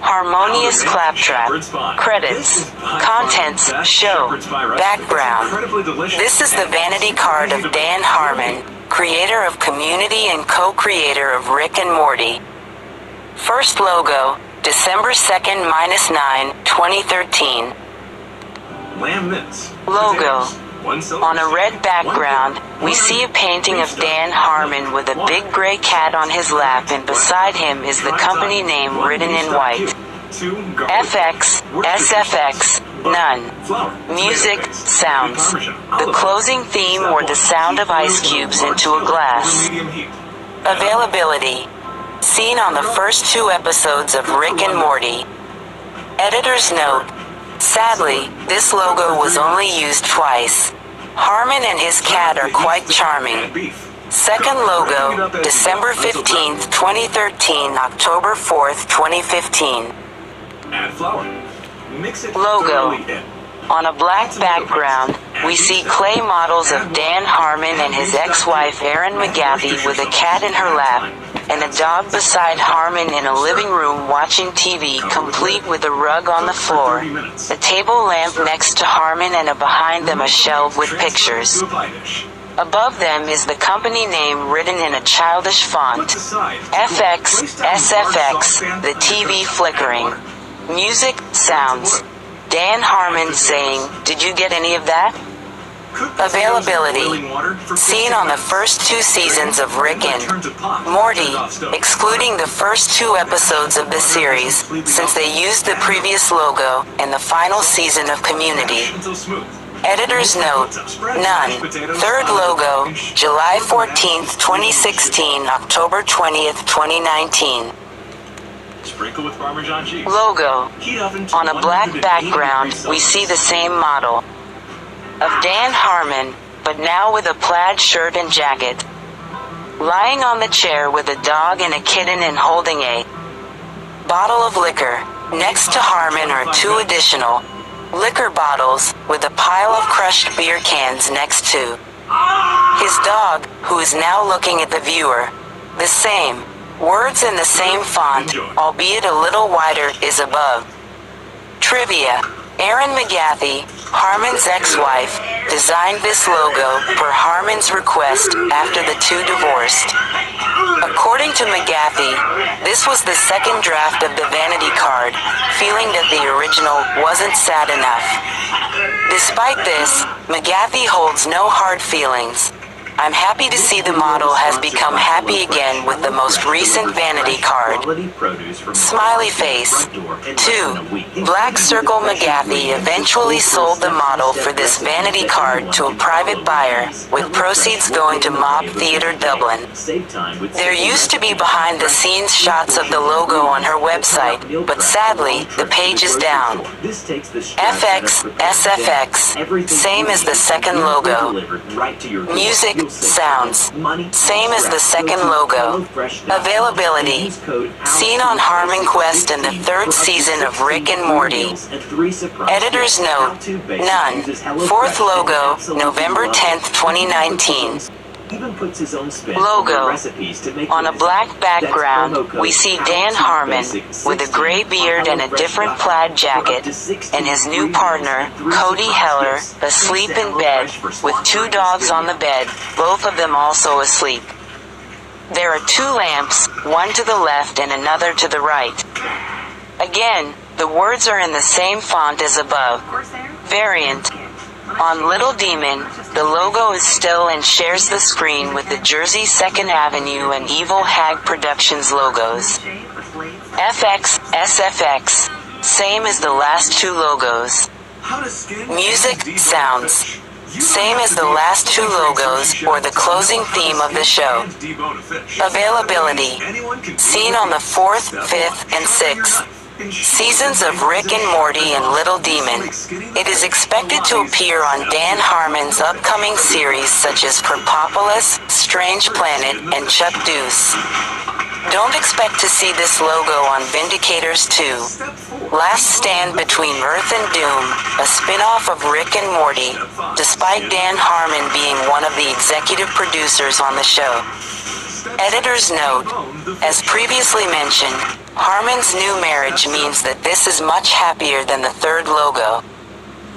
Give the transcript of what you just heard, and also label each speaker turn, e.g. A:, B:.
A: Harmonious Claptrap. Credits. Contents. Show. Background. This is the vanity card of Dan Harmon, creator of Community and co-creator of Rick and Morty. First logo, December 2nd, -9, 2013. Logo. On a red background, we see a painting of Dan Harmon with a big gray cat on his lap, and beside him is the company name written in white. FX, SFX, none. Music, sounds. The closing theme or the sound of ice cubes into a glass. Availability. Seen on the first 2 episodes of Rick and Morty. Editor's note. Sadly, this logo was only used twice. Harmon and his cat are quite charming. Second logo, December 15th, 2013, October 4th, 2015.
B: Add flour. Mix it
A: Logo.
B: thoroughly in.
A: On a black background, we see clay models of Dan Harmon and his ex-wife Erin McGathy with a cat in her lap, and a dog beside Harmon in a living room watching TV, complete with a rug on the floor, a table lamp next to Harmon, and behind them a shelf with pictures. Above them is the company name written in a childish font. FX, SFX, the TV flickering. Music, sounds. Dan Harmon saying, "Did you get any of that?" Availability. Seen on the first 2 seasons of Rick and Morty, excluding the first 2 episodes of the series, since they used the previous logo, and the final season of Community. Editor's note, none. Third logo, July 14th, 2016, October 20th, 2019.
B: Sprinkle with Parmesan cheese.
A: Logo.
B: Heat oven to
A: On a black
B: 180
A: background, we
B: degrees
A: see the same model of Dan Harmon, but now with a plaid shirt and jacket. Lying on the chair with a dog and a kitten and holding a bottle of liquor. Next to Harmon are 2 additional liquor bottles, with a pile of crushed beer cans next to his dog, who is now looking at the viewer. The same words in the same font, albeit a little wider, is above. Trivia. Erin McGathy, Harmon's ex-wife, designed this logo per Harmon's request after the 2 divorced. According to McGathy, this was the second draft of the vanity card, feeling that the original wasn't sad enough. Despite this, McGathy holds no hard feelings. I'm happy to see the model has become happy again with the most recent vanity card. Smiley face. 2. Black Circle McGathy eventually sold the model for this vanity card to a private buyer, with proceeds going to Mob Theatre Dublin. There used to be behind-the-scenes shots of the logo on her website, but sadly, the page is down. FX, SFX, same as the second logo. Music, sounds, same as the second logo. Availability. Seen on Harmon Quest in the 3rd season of Rick and Morty. Editor's note, none. 4th logo, November 10th, 2019. Logo. On a black background, we see Dan Harmon, with a gray beard and a different plaid jacket, and his new partner, Cody Heller, asleep in bed, with 2 dogs on the bed, both of them also asleep. There are 2 lamps, one to the left and another to the right. Again, the words are in the same font as above. Variant. On Little Demon, the logo is still and shares the screen with the Jersey 2nd Avenue and Evil Hag Productions logos. FX, SFX, same as the last 2 logos. Music, sounds, same as the last 2 logos, or the closing theme of the show. Availability. Seen on the 4th, 5th, and 6th seasons of Rick and Morty and Little Demon. It is expected to appear on Dan Harmon's upcoming series such as Propopolis, Strange Planet, and Chuck Deuce. Don't expect to see this logo on Vindicators 2. Last Stand Between Earth and Doom, a spin-off of Rick and Morty, despite Dan Harmon being one of the executive producers on the show. Editor's note. As previously mentioned, Harmon's new marriage means that this is much happier than the third logo.